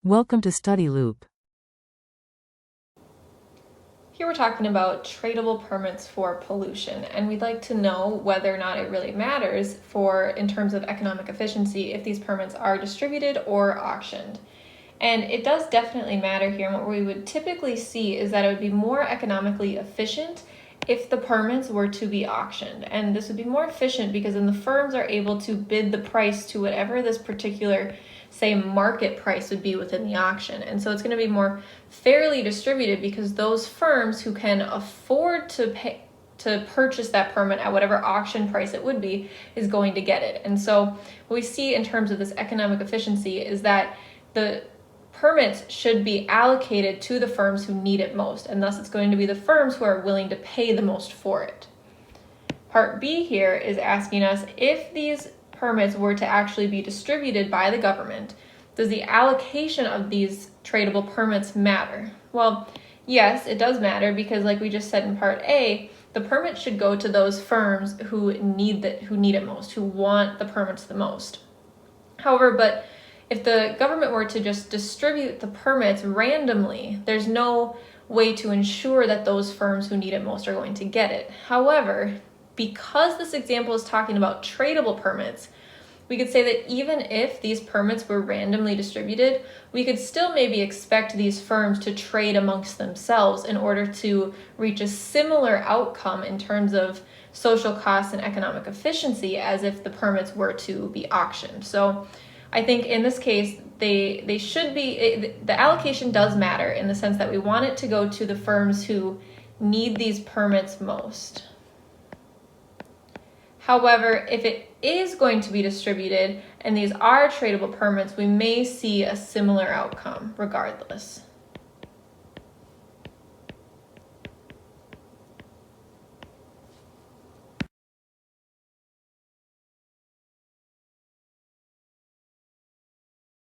Welcome to Study Loop. Here we're talking about tradable permits for pollution, and we'd like to know whether or not it really matters in terms of economic efficiency if these permits are distributed or auctioned. And it does definitely matter here, and what we would typically see is that it would be more economically efficient if the permits were to be auctioned. And this would be more efficient because then the firms are able to bid the price to whatever this particular, say, market price would be within the auction. And so it's going to be more fairly distributed because those firms who can afford to purchase that permit at whatever auction price it would be is going to get it. And so what we see in terms of this economic efficiency is that the permits should be allocated to the firms who need it most, and thus it's going to be the firms who are willing to pay the most for it. Part B here is asking us if these permits were to actually be distributed by the government, does the allocation of these tradable permits matter? Well, yes, it does matter because, like we just said in Part A, the permit should go to those firms who need it most, who want the permits the most. However, but if the government were to just distribute the permits randomly, there's no way to ensure that those firms who need it most are going to get it. However, because this example is talking about tradable permits, we could say that even if these permits were randomly distributed, we could still maybe expect these firms to trade amongst themselves in order to reach a similar outcome in terms of social costs and economic efficiency as if the permits were to be auctioned. So I think in this case, they should be, the allocation does matter in the sense that we want it to go to the firms who need these permits most. However, if it is going to be distributed and these are tradable permits, we may see a similar outcome regardless.